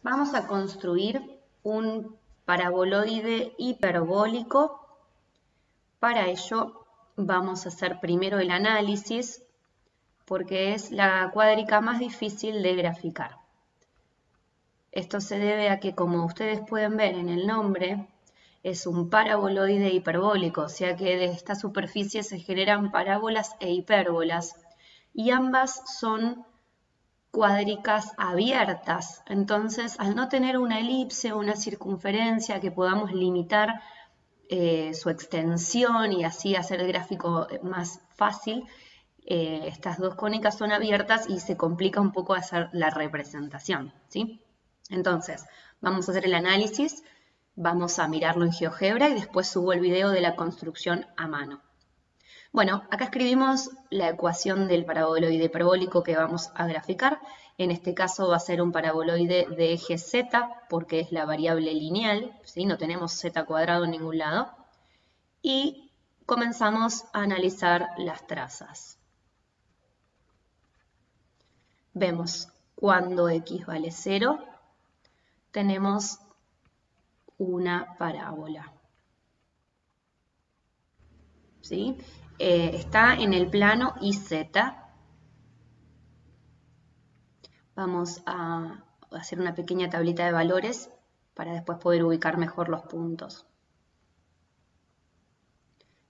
Vamos a construir un paraboloide hiperbólico. Para ello vamos a hacer primero el análisis, porque es la cuádrica más difícil de graficar. Esto se debe a que, como ustedes pueden ver en el nombre, es un paraboloide hiperbólico, o sea que de esta superficie se generan parábolas e hipérbolas, y ambas son cuádricas abiertas. Entonces, al no tener una elipse o una circunferencia que podamos limitar su extensión y así hacer el gráfico más fácil, estas dos cónicas son abiertas y se complica un poco hacer la representación, ¿sí? Entonces, vamos a hacer el análisis, vamos a mirarlo en GeoGebra y después subo el video de la construcción a mano. Bueno, acá escribimos la ecuación del paraboloide hiperbólico que vamos a graficar. En este caso va a ser un paraboloide de eje z, porque es la variable lineal, ¿sí? No tenemos z cuadrado en ningún lado. Y comenzamos a analizar las trazas. Vemos cuando x vale 0, tenemos una parábola, ¿sí? Está en el plano IZ. Vamos a hacer una pequeña tablita de valores para después poder ubicar mejor los puntos.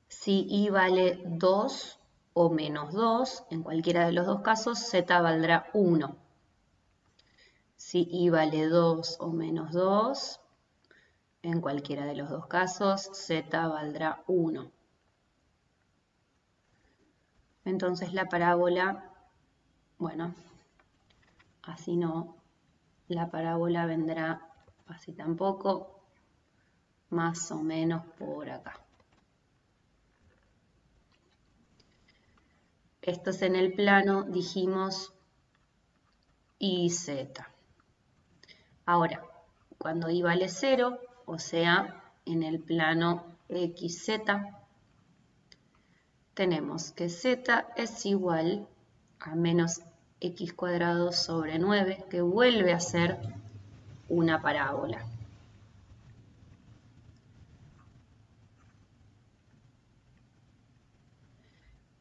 Si y vale 2 o menos 2, en cualquiera de los dos casos, z valdrá 1. Si y vale 2 o menos 2, en cualquiera de los dos casos, z valdrá 1. Entonces la parábola, bueno, así no, la parábola vendrá así tampoco, más o menos por acá. Esto es en el plano, dijimos, IZ. Ahora, cuando y vale 0, o sea, en el plano XZ, tenemos que z es igual a menos x cuadrado sobre 9, que vuelve a ser una parábola.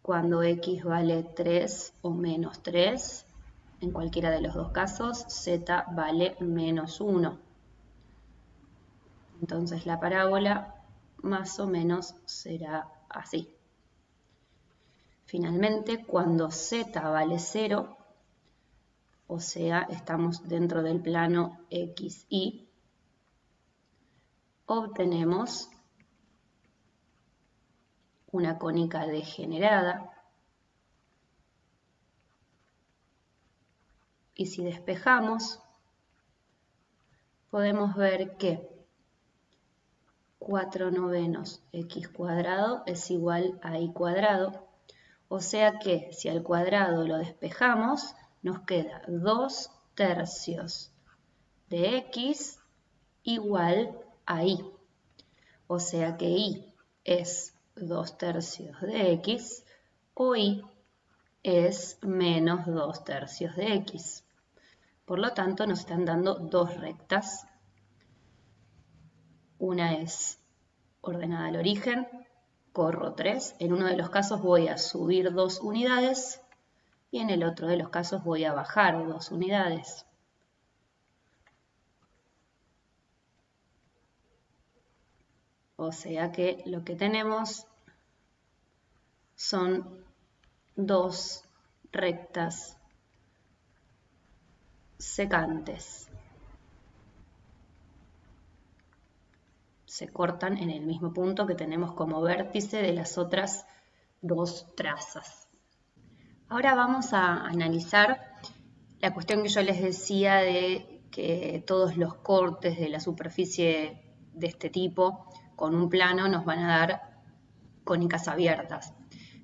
Cuando x vale 3 o menos 3, en cualquiera de los dos casos, z vale menos 1. Entonces la parábola más o menos será así. Finalmente, cuando z vale 0, o sea, estamos dentro del plano XY, obtenemos una cónica degenerada. Y si despejamos, podemos ver que 4/9 x cuadrado es igual a y cuadrado. O sea que si al cuadrado lo despejamos, nos queda 2/3 de x igual a y. O sea que y es 2/3 de x o y es menos 2/3 de x. Por lo tanto, nos están dando dos rectas. Una es ordenada al origen, corro 3. En uno de los casos voy a subir 2 unidades y en el otro de los casos voy a bajar 2 unidades. O sea que lo que tenemos son dos rectas secantes. Se cortan en el mismo punto que tenemos como vértice de las otras dos trazas. Ahora vamos a analizar la cuestión que yo les decía de que todos los cortes de la superficie de este tipo con un plano nos van a dar cónicas abiertas.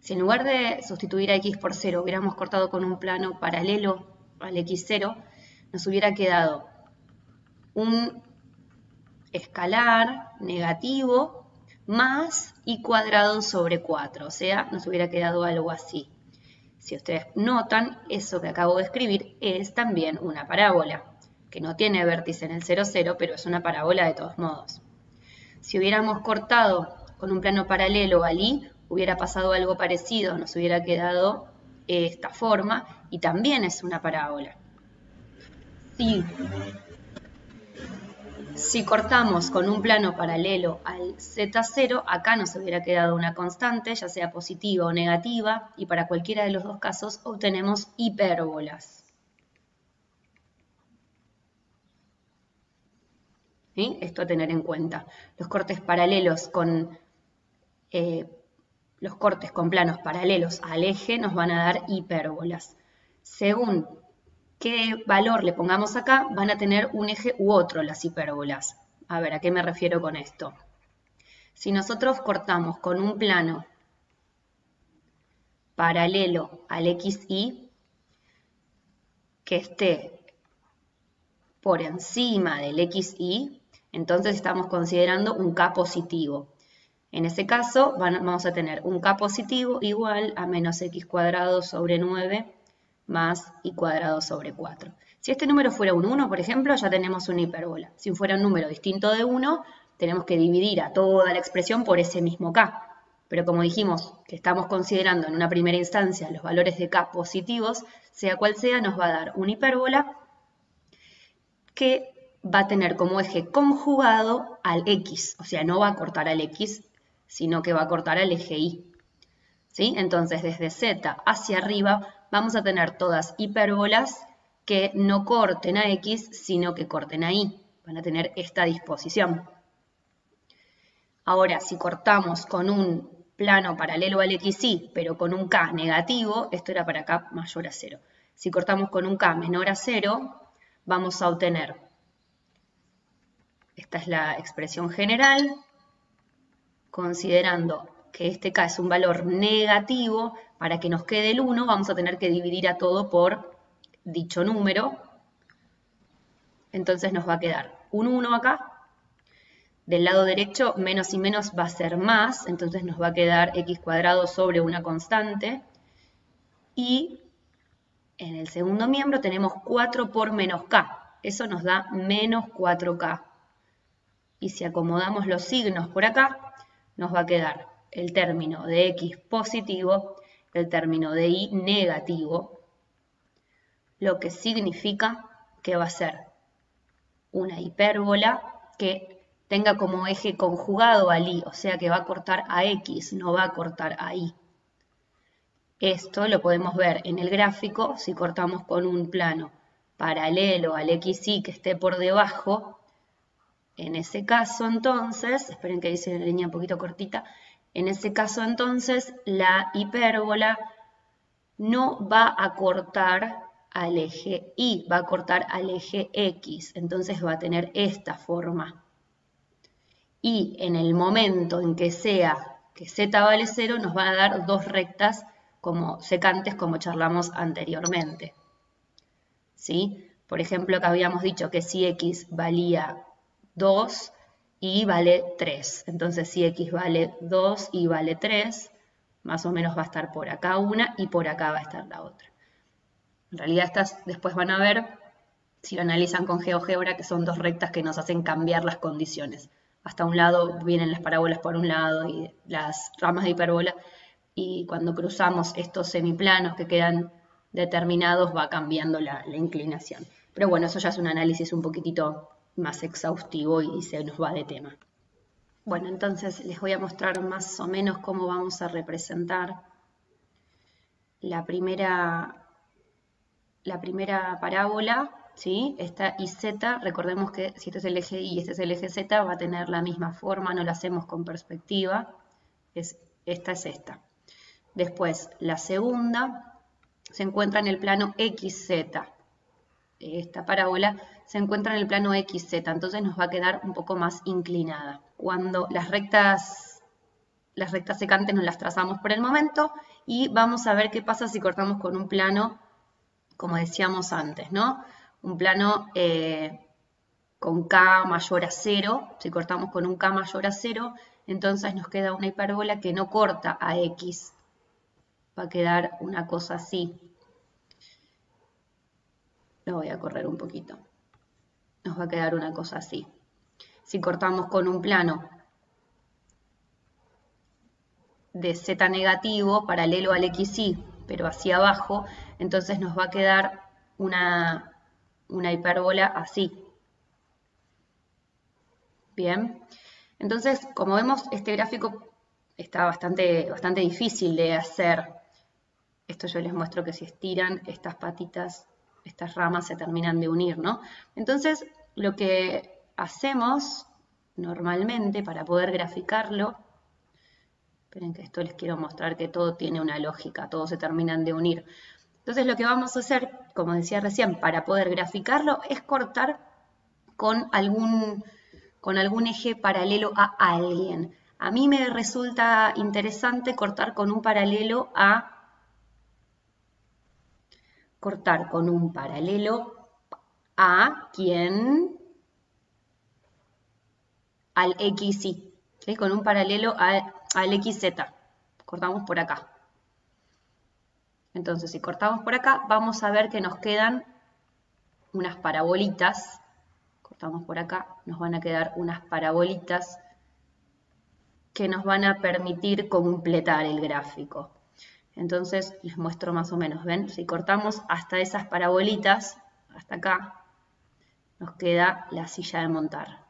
Si en lugar de sustituir a x por 0 hubiéramos cortado con un plano paralelo al x0, nos hubiera quedado un escalar negativo más y cuadrado sobre 4, o sea, nos hubiera quedado algo así. Si ustedes notan, eso que acabo de escribir es también una parábola. que no tiene vértice en el 0, 0, pero es una parábola de todos modos. Si hubiéramos cortado con un plano paralelo al I, hubiera pasado algo parecido, nos hubiera quedado esta forma y también es una parábola. Si cortamos con un plano paralelo al Z0, acá nos hubiera quedado una constante, ya sea positiva o negativa, y para cualquiera de los dos casos obtenemos hipérbolas. ¿Sí? Esto a tener en cuenta. Los cortes paralelos con planos paralelos al eje nos van a dar hipérbolas. Según qué valor le pongamos acá, van a tener un eje u otro las hipérbolas. A ver, ¿a qué me refiero con esto? Si nosotros cortamos con un plano paralelo al XY, que esté por encima del XY, entonces estamos considerando un K positivo. En ese caso vamos a tener un K positivo igual a menos X cuadrado sobre 9 más Y cuadrado sobre 4. Si este número fuera un 1, por ejemplo, ya tenemos una hipérbola. Si fuera un número distinto de 1, tenemos que dividir a toda la expresión por ese mismo K. Pero como dijimos que estamos considerando en una primera instancia los valores de K positivos, sea cual sea, nos va a dar una hipérbola que va a tener como eje conjugado al X. O sea, no va a cortar al X, sino que va a cortar al eje Y. ¿Sí? Entonces, desde Z hacia arriba vamos a tener todas hipérbolas que no corten a X, sino que corten a Y. Van a tener esta disposición. Ahora, si cortamos con un plano paralelo al XY, pero con un K negativo, esto era para K mayor a 0. Si cortamos con un K menor a 0, vamos a obtener, esta es la expresión general, considerando que este K es un valor negativo, para que nos quede el 1 vamos a tener que dividir a todo por dicho número. Entonces nos va a quedar un 1 acá. Del lado derecho menos y menos va a ser más, entonces nos va a quedar X cuadrado sobre una constante. Y en el segundo miembro tenemos 4 por menos K. Eso nos da menos 4K. Y si acomodamos los signos por acá, nos va a quedar el término de X positivo, el término de Y negativo, lo que significa que va a ser una hipérbola que tenga como eje conjugado al Y, o sea que va a cortar a X, no va a cortar a Y. Esto lo podemos ver en el gráfico si cortamos con un plano paralelo al XY que esté por debajo. En ese caso, entonces, esperen que dice una línea un poquito cortita, en ese caso, entonces, la hipérbola no va a cortar al eje Y, va a cortar al eje X, entonces va a tener esta forma. Y en el momento en que sea que Z vale 0, nos van a dar dos rectas como secantes, como charlamos anteriormente. ¿Sí? Por ejemplo, acá habíamos dicho que si X valía 2 y vale 3. Entonces, si X vale 2 y vale 3, más o menos va a estar por acá una y por acá va a estar la otra. En realidad estas después van a ver, si lo analizan con GeoGebra, que son dos rectas que nos hacen cambiar las condiciones. Hasta un lado vienen las parábolas por un lado y las ramas de hipérbola, y cuando cruzamos estos semiplanos que quedan determinados va cambiando la inclinación. Pero bueno, eso ya es un análisis un poquitito más exhaustivo y se nos va de tema. Bueno, entonces les voy a mostrar más o menos cómo vamos a representar la primera parábola, ¿sí? Esta IZ, recordemos que si este es el eje Y y este es el eje Z, va a tener la misma forma, no la hacemos con perspectiva, esta es esta. Después, la segunda se encuentra en el plano XZ. Esta parábola se encuentra en el plano XZ, entonces nos va a quedar un poco más inclinada. Cuando las rectas secantes nos las trazamos por el momento y vamos a ver qué pasa si cortamos con un plano, como decíamos antes, ¿no? Un plano con K mayor a 0. Si cortamos con un K mayor a 0, entonces nos queda una hipérbola que no corta a X. Va a quedar una cosa así. Lo voy a correr un poquito. nos va a quedar una cosa así. Si cortamos con un plano de z negativo, paralelo al XY, pero hacia abajo, entonces nos va a quedar una hipérbola así. Bien, entonces, como vemos, este gráfico está bastante difícil de hacer. Esto yo les muestro que si estiran estas patitas, estas ramas se terminan de unir, ¿no? Entonces, lo que hacemos normalmente para poder graficarlo, esperen que esto les quiero mostrar que todo tiene una lógica, todos se terminan de unir. Entonces, lo que vamos a hacer, como decía recién, para poder graficarlo es cortar con algún eje paralelo a alguien. A mí me resulta interesante cortar con un paralelo a ¿quién? Al XY, ¿sí? Con un paralelo al XZ. Cortamos por acá. Entonces, si cortamos por acá, vamos a ver que nos quedan unas parabolitas. Cortamos por acá, nos van a quedar unas parabolitas que nos van a permitir completar el gráfico. Entonces, les muestro más o menos, ¿ven? Si cortamos hasta esas parabolitas, hasta acá, nos queda la silla de montar.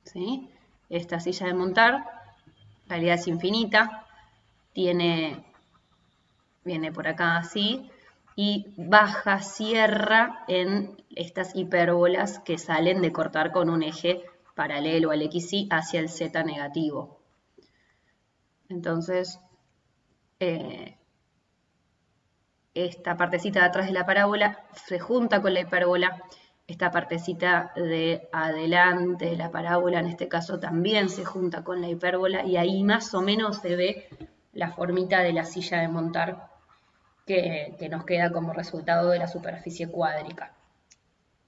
¿Sí? Esta silla de montar, en realidad es infinita, viene por acá así, y baja, cierra en estas hipérbolas que salen de cortar con un eje paralelo al XY hacia el Z negativo. Entonces, esta partecita de atrás de la parábola se junta con la hipérbola, esta partecita de adelante de la parábola en este caso también se junta con la hipérbola y ahí más o menos se ve la formita de la silla de montar que nos queda como resultado de la superficie cuádrica.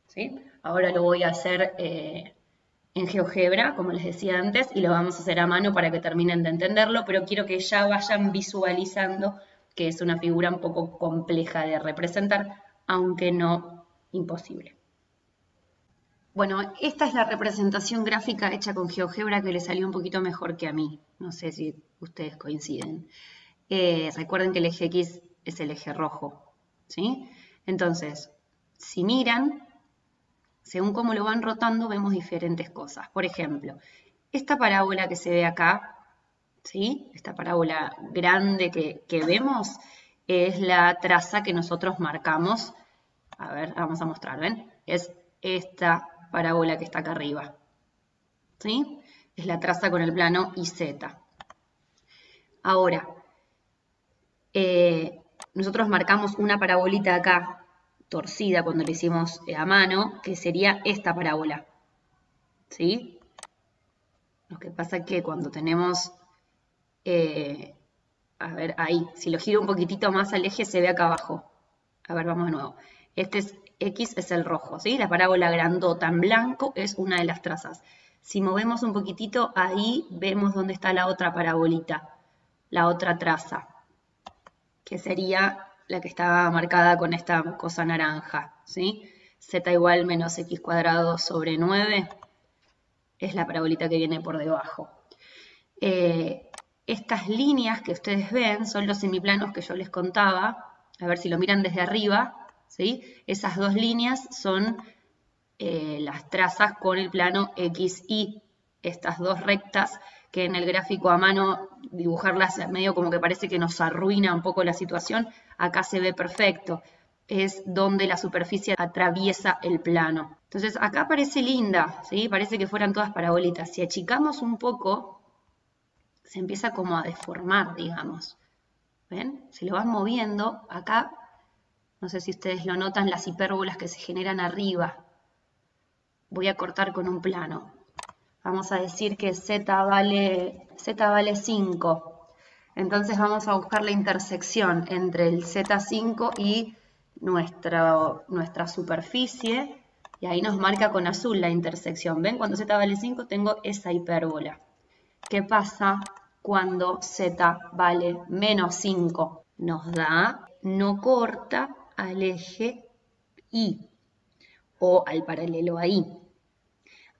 ¿Sí? Ahora lo voy a hacer en GeoGebra, como les decía antes, y lo vamos a hacer a mano para que terminen de entenderlo, pero quiero que ya vayan visualizando que es una figura un poco compleja de representar, aunque no imposible. Bueno, esta es la representación gráfica hecha con GeoGebra que le salió un poquito mejor que a mí. No sé si ustedes coinciden. Recuerden que el eje X es el eje rojo, ¿sí? Entonces, si miran, según cómo lo van rotando, vemos diferentes cosas. Por ejemplo, esta parábola que se ve acá, ¿sí? Esta parábola grande que vemos es la traza que nosotros marcamos. A ver, vamos a mostrar, ¿ven? Es esta parábola que está acá arriba, ¿sí? Es la traza con el plano IZ. Ahora, nosotros marcamos una parabolita acá, torcida cuando lo hicimos a mano, que sería esta parábola, ¿sí? Lo que pasa es que cuando tenemos, a ver, ahí, si lo giro un poquitito más al eje se ve acá abajo. A ver, vamos de nuevo. Este es X, es el rojo, ¿sí? La parábola grandota en blanco es una de las trazas. Si movemos un poquitito, ahí vemos dónde está la otra parabolita, la otra traza, que sería la que está marcada con esta cosa naranja, ¿sí? Z igual menos X cuadrado sobre 9 es la parabolita que viene por debajo. Estas líneas que ustedes ven son los semiplanos que yo les contaba. A ver si lo miran desde arriba, ¿sí? Esas dos líneas son las trazas con el plano XY. Estas dos rectas que en el gráfico a mano dibujarlas medio como que parece que nos arruina un poco la situación, acá se ve perfecto. Es donde la superficie atraviesa el plano. Entonces acá parece linda, ¿sí? Parece que fueran todas parabolitas. Si achicamos un poco, se empieza como a deformar, digamos. ¿Ven? Se lo van moviendo. Acá, no sé si ustedes lo notan, las hipérbolas que se generan arriba. Voy a cortar con un plano. Vamos a decir que Z vale 5. Entonces vamos a buscar la intersección entre el Z5 y nuestra superficie. Y ahí nos marca con azul la intersección. ¿Ven? Cuando Z vale 5 tengo esa hipérbola. ¿Qué pasa cuando Z vale menos 5? Nos da, no corta al eje Y o al paralelo a Y.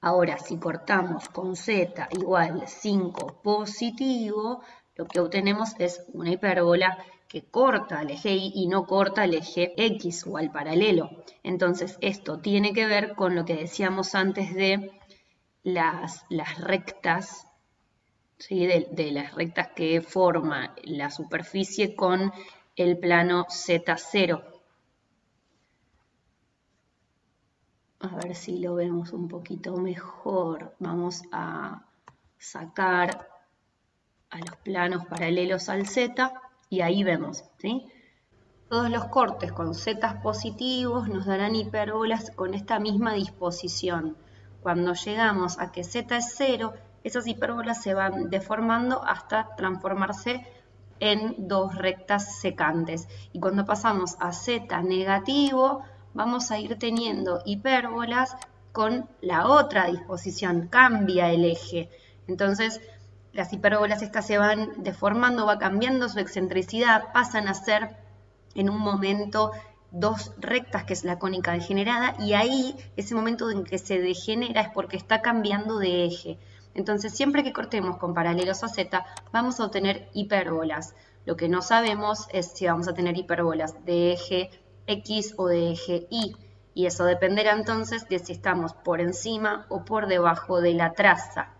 Ahora, si cortamos con z igual 5 positivo, lo que obtenemos es una hipérbola que corta al eje Y y no corta al eje X o al paralelo. Entonces, esto tiene que ver con lo que decíamos antes de las rectas, ¿sí? de las rectas que forma la superficie con el plano Z0. A ver si lo vemos un poquito mejor. Vamos a sacar a los planos paralelos al Z y ahí vemos, ¿sí? Todos los cortes con Z positivos nos darán hipérbolas con esta misma disposición. Cuando llegamos a que Z es 0, esas hipérbolas se van deformando hasta transformarse en dos rectas secantes. Y cuando pasamos a Z negativo, vamos a ir teniendo hipérbolas con la otra disposición, cambia el eje. Entonces, las hipérbolas estas se van deformando, va cambiando su excentricidad, pasan a ser en un momento dos rectas, que es la cónica degenerada, y ahí, ese momento en que se degenera es porque está cambiando de eje. Entonces, siempre que cortemos con paralelos a Z, vamos a obtener hipérbolas. Lo que no sabemos es si vamos a tener hipérbolas de eje X o de eje Y. Y eso dependerá entonces de si estamos por encima o por debajo de la traza.